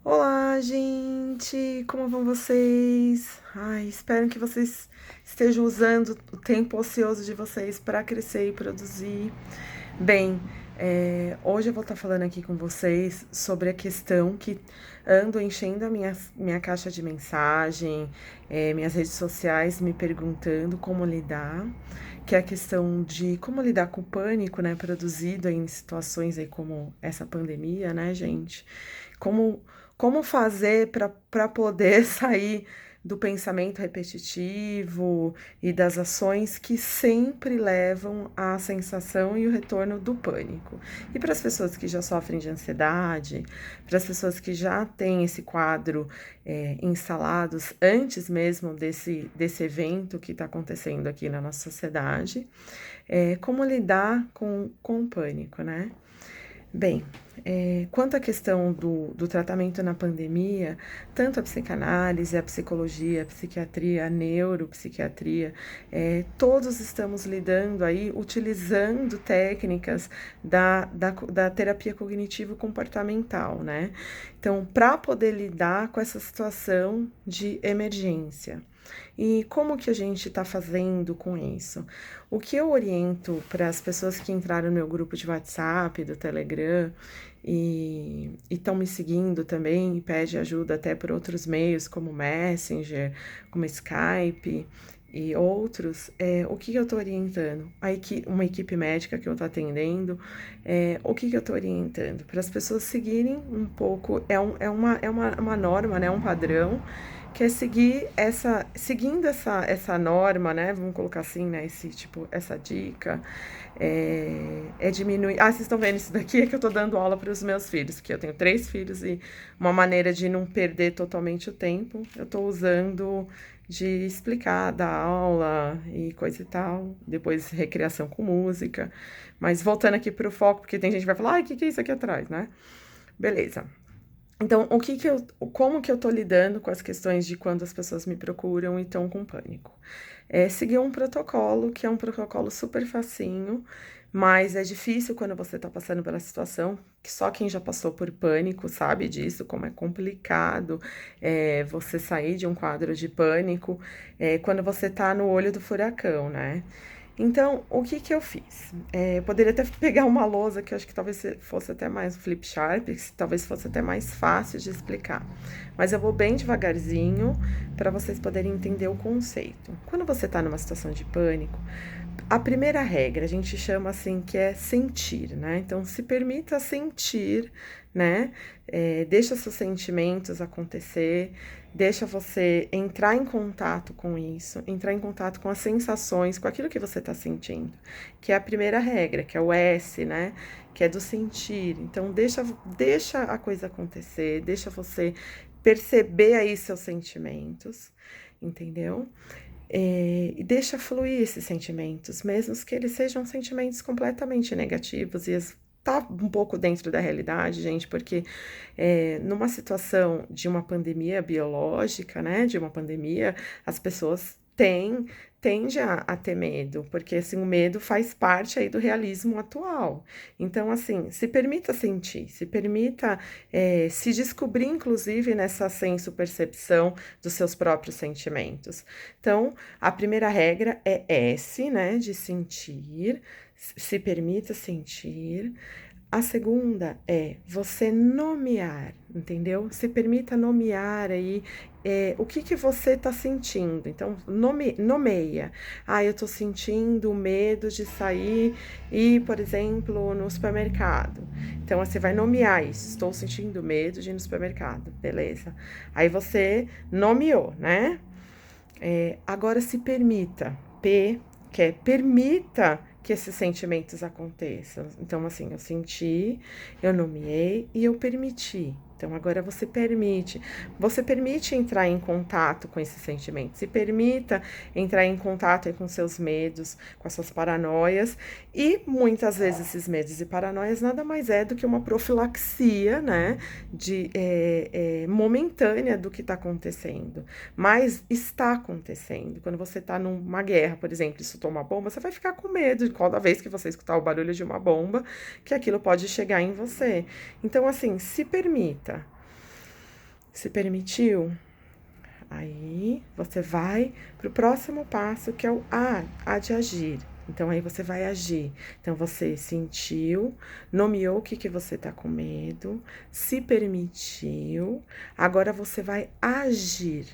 Olá, gente! Como vão vocês? Ai, espero que vocês estejam usando o tempo ocioso de vocês para crescer e produzir. Bem, hoje eu vou estar falando aqui com vocês sobre a questão que ando enchendo a minha caixa de mensagem, minhas redes sociais me perguntando como lidar, que é a questão de como lidar com o pânico, né, produzido aí em situações aí como essa pandemia, né, gente? Como, como fazer para poder sair do pensamento repetitivo e das ações que sempre levam à sensação e o retorno do pânico. E para as pessoas que já sofrem de ansiedade, para as pessoas que já têm esse quadro instalados antes mesmo desse evento que está acontecendo aqui na nossa sociedade, como lidar com o pânico, né? Bem, quanto à questão do tratamento na pandemia, tanto a psicanálise, a psicologia, a psiquiatria, a neuropsiquiatria, todos estamos lidando aí, utilizando técnicas da terapia cognitivo-comportamental, né? Então, para poder lidar com essa situação de emergência. E como que a gente está fazendo com isso? O que eu oriento para as pessoas que entraram no meu grupo de WhatsApp, do Telegram, e estão me seguindo também, e pede ajuda até por outros meios, como Messenger, como Skype e outros, o que eu estou orientando? Uma equipe médica que eu estou atendendo, o que eu estou orientando? Para as pessoas seguirem um pouco, uma norma, né, um padrão, que é seguindo essa norma, né? Vamos colocar assim, né? Essa dica é diminuir. Ah, vocês estão vendo isso daqui? É que eu tô dando aula para os meus filhos, porque eu tenho 3 filhos e uma maneira de não perder totalmente o tempo, eu tô usando de explicar, dar aula e coisa e tal, depois recreação com música. Mas voltando aqui pro foco, porque tem gente que vai falar, ai, o que é isso aqui atrás, né? Beleza. Então, como que eu tô lidando com as questões de quando as pessoas me procuram e estão com pânico? Seguir um protocolo, que é um protocolo super facinho, mas é difícil quando você tá passando pela situação, que só quem já passou por pânico sabe disso, como é complicado, você sair de um quadro de pânico, quando você tá no olho do furacão, né? Então, o que que eu fiz? Eu poderia até pegar uma lousa, que eu acho que talvez fosse até mais flip chart, que talvez fosse até mais fácil de explicar. Mas eu vou bem devagarzinho para vocês poderem entender o conceito. Quando você está numa situação de pânico, a primeira regra a gente chama assim que é sentir, né? Então, se permita sentir, né? Deixa seus sentimentos acontecer, deixa você entrar em contato com isso, entrar em contato com as sensações, com aquilo que você está sentindo, que é a primeira regra, que é o S, né? Que é do sentir. Então, deixa a coisa acontecer, deixa você perceber aí seus sentimentos, entendeu? E deixa fluir esses sentimentos, mesmo que eles sejam sentimentos completamente negativos e tá um pouco dentro da realidade, gente, porque numa situação de uma pandemia biológica, né, de uma pandemia, as pessoas tendem a ter medo, porque assim, o medo faz parte aí do realismo atual. Então, assim, se permita sentir, se permita se descobrir, inclusive, nessa senso-percepção dos seus próprios sentimentos. Então, a primeira regra é S, né, de sentir, se permita sentir. A segunda é você nomear, entendeu? Se permita nomear aí o que você está sentindo. Então, nomeia. Ah, eu estou sentindo medo de sair e ir, por exemplo, no supermercado. Então, você vai nomear isso. Estou sentindo medo de ir no supermercado. Beleza. Aí você nomeou, né? Agora se permita. P, que é permita que esses sentimentos aconteçam. Então, assim, eu senti, eu nomeei e eu permiti. Então, agora você permite entrar em contato com esses sentimentos, se permita entrar em contato com seus medos, com as suas paranoias, e muitas vezes esses medos e paranoias nada mais é do que uma profilaxia, né, momentânea do que está acontecendo, mas está acontecendo. Quando você está numa guerra, por exemplo, e soltou uma bomba, você vai ficar com medo de cada vez que você escutar o barulho de uma bomba, que aquilo pode chegar em você. Então, assim, se permita. Se permitiu? Aí você vai para o próximo passo, que é o A de agir. Então, aí você vai agir. Então, você sentiu, nomeou o que você tá com medo, se permitiu, agora você vai agir.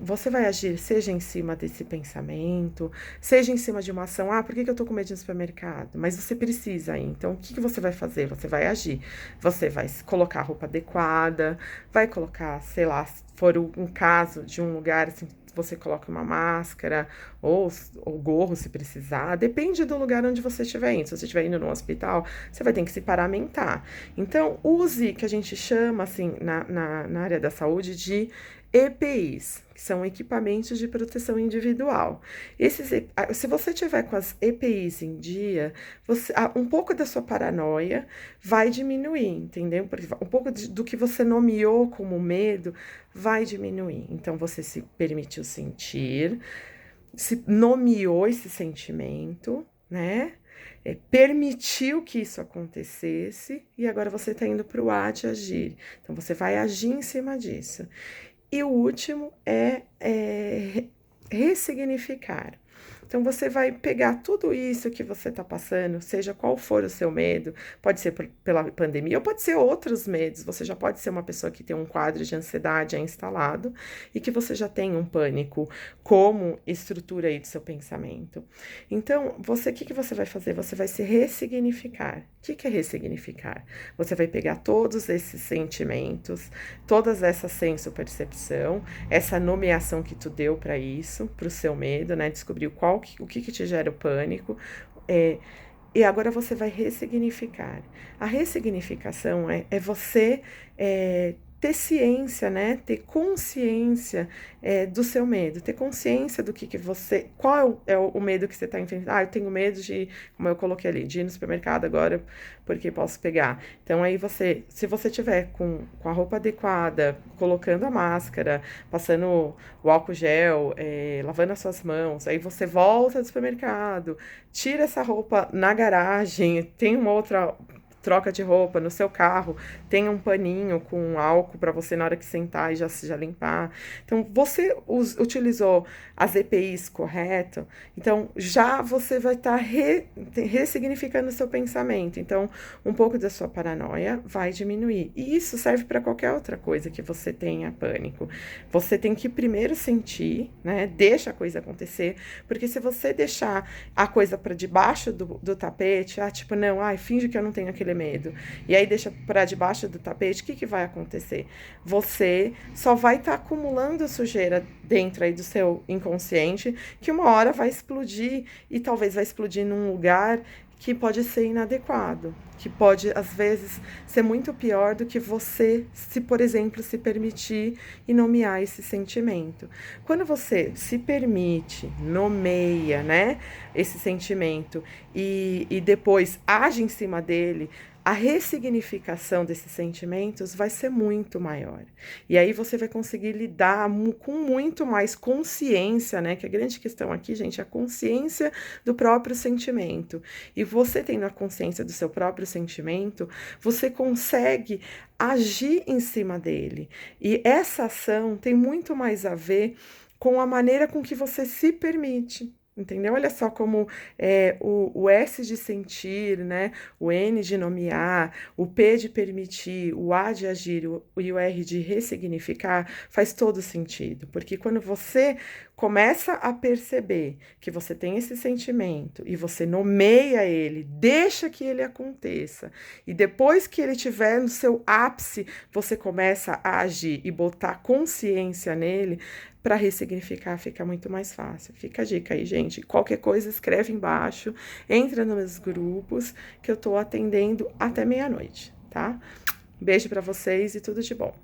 Você vai agir, seja em cima desse pensamento, seja em cima de uma ação. Ah, por que eu tô com medo de supermercado? Mas você precisa ir. Então, o que você vai fazer? Você vai agir. Você vai colocar a roupa adequada, vai colocar, sei lá, se for um caso de um lugar assim, você coloca uma máscara ou gorro se precisar, depende do lugar onde você estiver indo. Se você estiver indo num hospital, você vai ter que se paramentar. Então, use, que a gente chama, assim, na área da saúde, de EPIs, que são equipamentos de proteção individual. Se você tiver com as EPIs em dia, um pouco da sua paranoia vai diminuir, entendeu? Porque um pouco do que você nomeou como medo vai diminuir. Então, você se permitiu sentir, se nomeou esse sentimento, né? Permitiu que isso acontecesse e agora você está indo para o A de agir. Então, você vai agir em cima disso. E o último é ressignificar. Então, você vai pegar tudo isso que você está passando, seja qual for o seu medo, pode ser pela pandemia ou pode ser outros medos. Você já pode ser uma pessoa que tem um quadro de ansiedade instalado e que você já tem um pânico como estrutura aí do seu pensamento. Então, o que você vai fazer? Você vai se ressignificar. O que é ressignificar? Você vai pegar todos esses sentimentos, todas essa senso-percepção, essa nomeação que tu deu para isso, para o seu medo, né? Descobrir o que te gera o pânico, e agora você vai ressignificar. A ressignificação é você ter ciência, né? Ter consciência do seu medo, ter consciência do que você... Qual é o medo que você está enfrentando? Ah, eu tenho medo de, como eu coloquei ali, de ir no supermercado agora, porque posso pegar. Então, aí se você tiver com a roupa adequada, colocando a máscara, passando o álcool gel, lavando as suas mãos, aí você volta do supermercado, tira essa roupa na garagem, tem uma outra troca de roupa no seu carro, tem um paninho com álcool para você na hora que sentar e já limpar. Então, você utilizou as EPIs correto, então já você vai estar ressignificando o seu pensamento. Então, um pouco da sua paranoia vai diminuir. E isso serve para qualquer outra coisa que você tenha pânico. Você tem que primeiro sentir, né? Deixa a coisa acontecer, porque se você deixar a coisa para debaixo do tapete, tipo, não, finge que eu não tenho aquele medo, e aí deixa para debaixo do tapete, o que vai acontecer? Você só vai estar acumulando sujeira dentro aí do seu inconsciente, que uma hora vai explodir, e talvez vai explodir num lugar que pode ser inadequado, que pode, às vezes, ser muito pior do que você, por exemplo, se permitir e nomear esse sentimento. Quando você se permite, nomeia, né, esse sentimento e depois age em cima dele, a ressignificação desses sentimentos vai ser muito maior. E aí você vai conseguir lidar com muito mais consciência, né? Que a grande questão aqui, gente, é a consciência do próprio sentimento. E você tendo a consciência do seu próprio sentimento, você consegue agir em cima dele. E essa ação tem muito mais a ver com a maneira com que você se permite. Entendeu? Olha só como o S de sentir, né? O N de nomear, o P de permitir, o A de agir e o R de ressignificar faz todo sentido. Porque quando você começa a perceber que você tem esse sentimento e você nomeia ele, deixa que ele aconteça, e depois que ele estiver no seu ápice, você começa a agir e botar consciência nele, para ressignificar fica muito mais fácil. Fica a dica aí, gente. Qualquer coisa, escreve embaixo, entra nos meus grupos, que eu tô atendendo até meia-noite, tá? Beijo para vocês e tudo de bom.